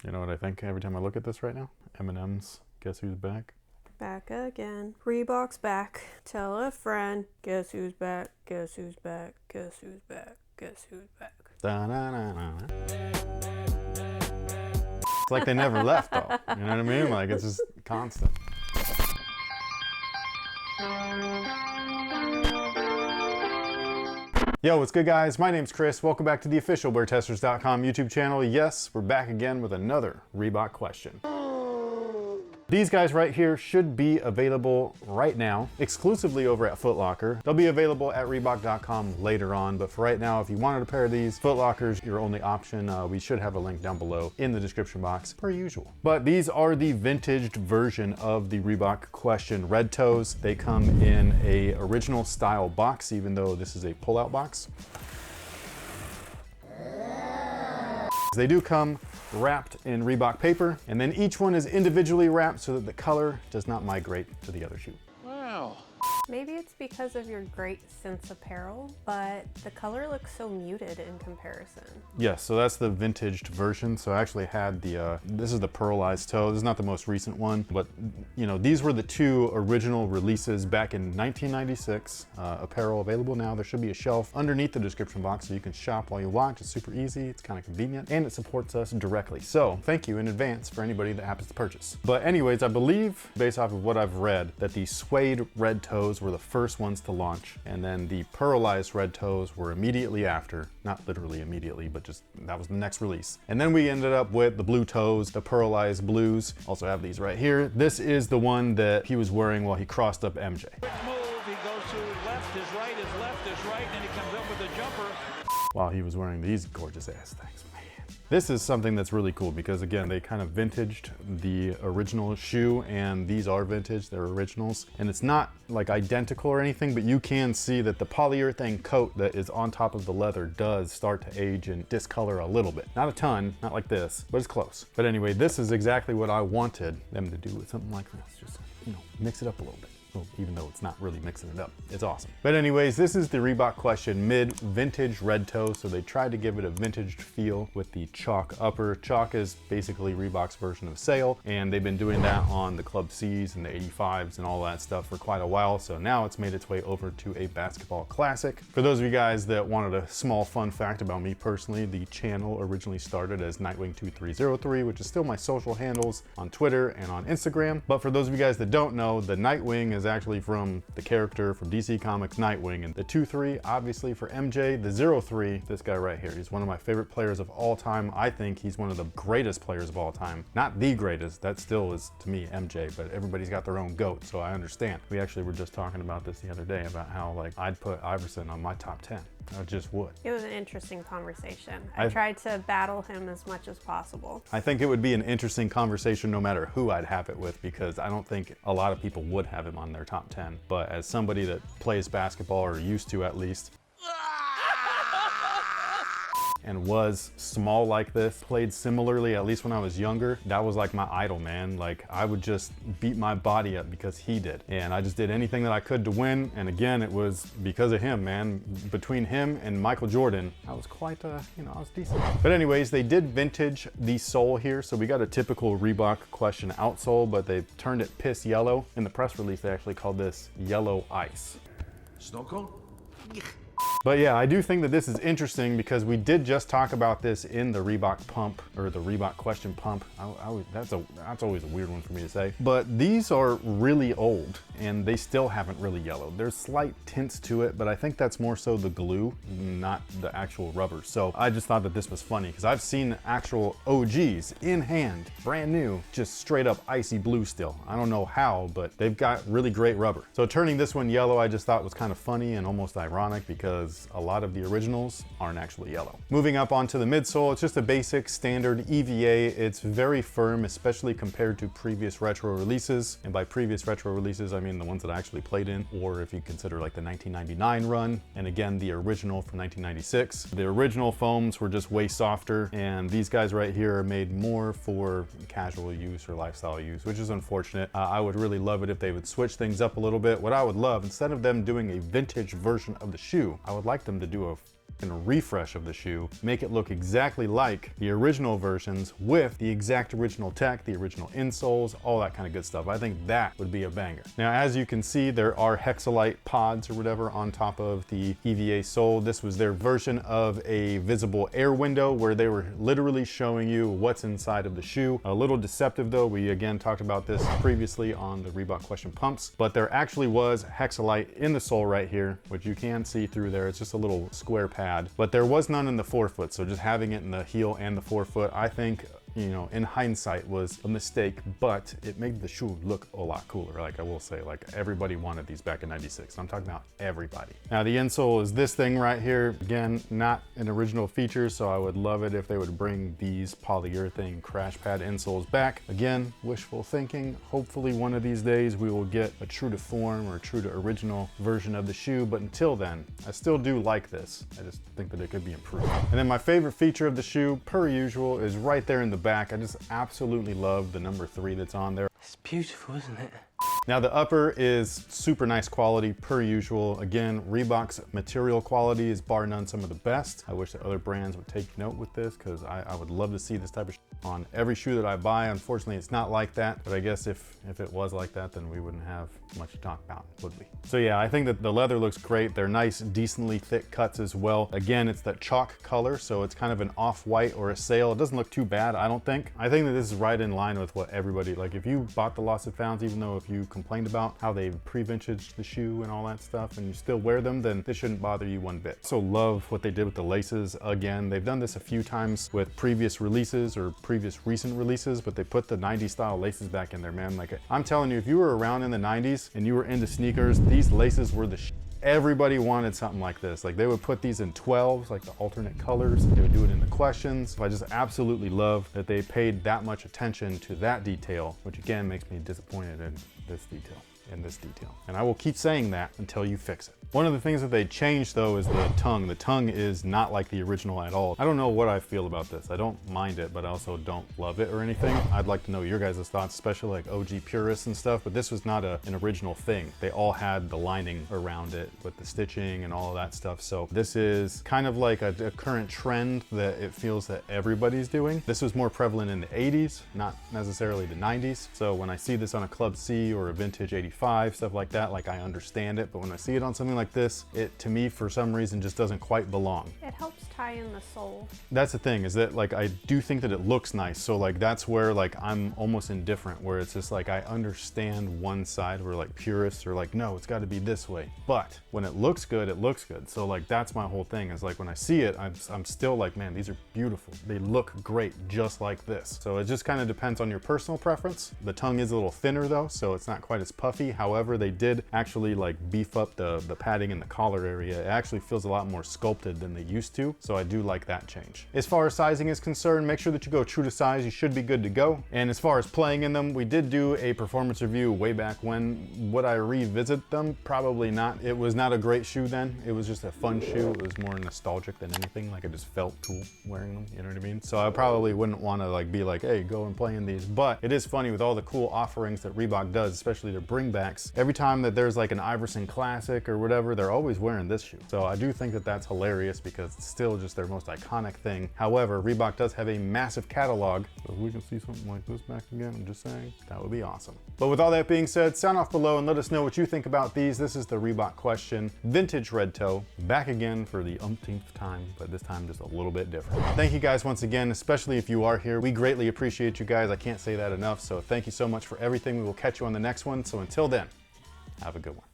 You know what I think every time I look at this right now? Eminem's Guess Who's Back? Back again. Reebok's back. Tell a friend. Guess who's back? Guess who's back? Guess who's back? Guess who's back? Da-na-na-na. It's like they never left though. You know what I mean? Like it's just constant. Yo, what's good guys? My name's Chris. Welcome back to the official WearTesters.com YouTube channel. Yes, we're back again with another Reebok question. These guys right here should be available right now, exclusively over at Foot Locker. They'll be available at Reebok.com later on, but for right now, if you wanted a pair of these, Foot Locker's your only option. We should have a link down below in the description box, per usual. But these are the vintaged version of the Reebok Question Red Toes. They come in a original style box, even though this is a pull-out box. They do come wrapped in Reebok paper, and then each one is individually wrapped so that the color does not migrate to the other shoe. Wow. Maybe it's because of your great Sense apparel, but the color looks so muted in comparison. Yes, so that's the vintaged version. So I actually had the, this is the Pearlized Toe. This is not the most recent one, but you know, these were the two original releases back in 1996. Apparel available now. There should be a shelf underneath the description box so you can shop while you watch. It's super easy, it's kind of convenient, and it supports us directly. So thank you in advance for anybody that happens to purchase. But anyways, I believe, based off of what I've read, that the suede red toes were the first ones to launch, and then the pearlized red toes were immediately after. Not literally immediately, but just that was the next release. And then we ended up with the blue toes, the pearlized blues. Also have these right here. This is the one that he was wearing while he crossed up MJ. Quick move, he goes to left is right, is left is right, and he comes up with a jumper. While he was wearing these gorgeous ass things, man. This is something that's really cool because again, they kind of vintaged the original shoe, and these are vintage, they're originals. And it's not like identical or anything, but you can see that the polyurethane coat that is on top of the leather does start to age and discolor a little bit. Not a ton, not like this, but it's close. But anyway, this is exactly what I wanted them to do with something like this. Just, you know, mix it up a little bit. Even though it's not really mixing it up. It's awesome. But anyways, this is the Reebok Question Mid Vintage Red Toe. So they tried to give it a vintaged feel with the chalk upper. Chalk is basically Reebok's version of sail, and they've been doing that on the Club C's and the 85s and all that stuff for quite a while. So now it's made its way over to a basketball classic. For those of you guys that wanted a small fun fact about me personally, the channel originally started as Nightwing2303, which is still my social handles on Twitter and on Instagram. But for those of you guys that don't know, the Nightwing is actually from the character from DC Comics Nightwing, and the 2-3 obviously for MJ, the 0-3, this guy right here. He's one of my favorite players of all time. I think he's one of the greatest players of all time. Not the greatest, that still is to me MJ, but everybody's got their own GOAT, so I understand. We actually were just talking about this the other day about how like I'd put Iverson on my top 10. I just would. It was an interesting conversation. I tried to battle him as much as possible. I think it would be an interesting conversation no matter who I'd have it with, because I don't think a lot of people would have him on their top 10. But as somebody that plays basketball, or used to at least, and was small like this, played similarly, at least when I was younger, that was like my idol, man. Like I would just beat my body up because he did. And I just did anything that I could to win. And again, it was because of him, man. Between him and Michael Jordan, I was quite, you know, I was decent. But anyways, they did vintage the sole here. So we got a typical Reebok Question outsole, but they turned it piss yellow. In the press release, they actually called this yellow ice. Snow cone? But yeah, I do think that this is interesting because we did just talk about this in the Reebok pump, or the Reebok Question pump. That's always a weird one for me to say. But these are really old and they still haven't really yellowed. There's slight tints to it, but I think that's more so the glue, not the actual rubber. So I just thought that this was funny because I've seen actual OGs in hand, brand new, just straight up icy blue still. I don't know how, but they've got really great rubber. So turning this one yellow, I just thought was kind of funny and almost ironic because a lot of the originals aren't actually yellow. Moving up onto the midsole, it's just a basic standard EVA. It's very firm, especially compared to previous retro releases. And by previous retro releases, I mean the ones that I actually played in, or if you consider like the 1999 run, and again, the original from 1996. The original foams were just way softer, and these guys right here are made more for casual use or lifestyle use, which is unfortunate. I would really love it if they would switch things up a little bit. What I would love, instead of them doing a vintage version of the shoe, I would like them to do a and refresh of the shoe, make it look exactly like the original versions with the exact original tech, the original insoles, all that kind of good stuff. I think that would be a banger. Now, as you can see, there are hexalite pods or whatever on top of the EVA sole. This was their version of a visible air window where they were literally showing you what's inside of the shoe. A little deceptive though. We again talked about this previously on the Reebok question pumps, but there actually was hexalite in the sole right here, which you can see through there. It's just a little square pad, but there was none in the forefoot. So just having it in the heel and the forefoot, I think, you know, in hindsight was a mistake, but it made the shoe look a lot cooler. Like I will say, like everybody wanted these back in '96. I'm talking about everybody. Now the insole is this thing right here. Again, not an original feature, so I would love it if they would bring these polyurethane crash pad insoles back. Again, wishful thinking. Hopefully one of these days we will get a true to form or true to original version of the shoe, but until then, I still do like this. I just think that it could be improved. And then my favorite feature of the shoe, per usual, is right there in the back. I just absolutely love the number 3 that's on there. It's beautiful, isn't it? Now the upper is super nice quality per usual. Again, Reebok's material quality is bar none some of the best. I wish that other brands would take note with this because I would love to see this type of on every shoe that I buy. Unfortunately, it's not like that, but I guess if it was like that, then we wouldn't have much to talk about, would we? So yeah, I think that the leather looks great. They're nice, decently thick cuts as well. Again, it's that chalk color, so it's kind of an off-white or a sail. It doesn't look too bad, I don't think. I think that this is right in line with what everybody, like if you bought the Lost and Founds, even though if you complained about how they pre-vintaged the shoe and all that stuff and you still wear them, then this shouldn't bother you one bit. So love what they did with the laces. Again, they've done this a few times with previous releases or previous recent releases, but they put the 90s style laces back in there, man. Like I'm telling you, if you were around in the 90s and you were into sneakers, these laces were the everybody wanted something like this. Like they would put these in 12s, like the alternate colors. They would do it in the questions. I just absolutely love that they paid that much attention to that detail, which again makes me disappointed in this detail. And I will keep saying that until you fix it. One of the things that they changed though is the tongue. The tongue is not like the original at all. I don't know what I feel about this. I don't mind it, but I also don't love it or anything. I'd like to know your guys' thoughts, especially like OG purists and stuff, but this was not an original thing. They all had the lining around it with the stitching and all of that stuff. So this is kind of like a current trend that it feels that everybody's doing. This was more prevalent in the 80s, not necessarily the 90s. So when I see this on a Club C or a vintage 85, stuff like that, like I understand it, but when I see it on something like this, it to me for some reason just doesn't quite belong. It helps tie in the sole. That's the thing, is that like I do think that it looks nice, so like that's where like I'm almost indifferent, where it's just like I understand one side where like purists are like, no, it's got to be this way, but when it looks good, it looks good. So like that's my whole thing, is like when I see it, I'm still like, man, these are beautiful, they look great just like this. So it just kind of depends on your personal preference. The tongue is a little thinner though, so it's not quite as puffy. However, they did actually like beef up the padding in the collar area. It actually feels a lot more sculpted than they used to, so I do like that change. As far as sizing is concerned, make sure that you go true to size. You should be good to go. And as far as playing in them, we did do a performance review way back when. Would I revisit them? Probably not. It was not a great shoe then. It was just a fun shoe. It was more nostalgic than anything. Like it just felt cool wearing them, you know what I mean? So I probably wouldn't want to like be like, hey, go and play in these, but it is funny with all the cool offerings that Reebok does, especially their bringbacks. Every time that there's like an Iverson Classic or whatever, they're always wearing this shoe. So I do think that that's hilarious because it's still just their most iconic thing. However, Reebok does have a massive catalog. So if we can see something like this back again, I'm just saying, that would be awesome. But with all that being said, sound off below and let us know what you think about these. This is the Reebok question, vintage red toe, back again for the umpteenth time, but this time just a little bit different. Thank you guys once again, especially if you are here. We greatly appreciate you guys. I can't say that enough. So thank you so much for everything. We will catch you on the next one. So until then, have a good one.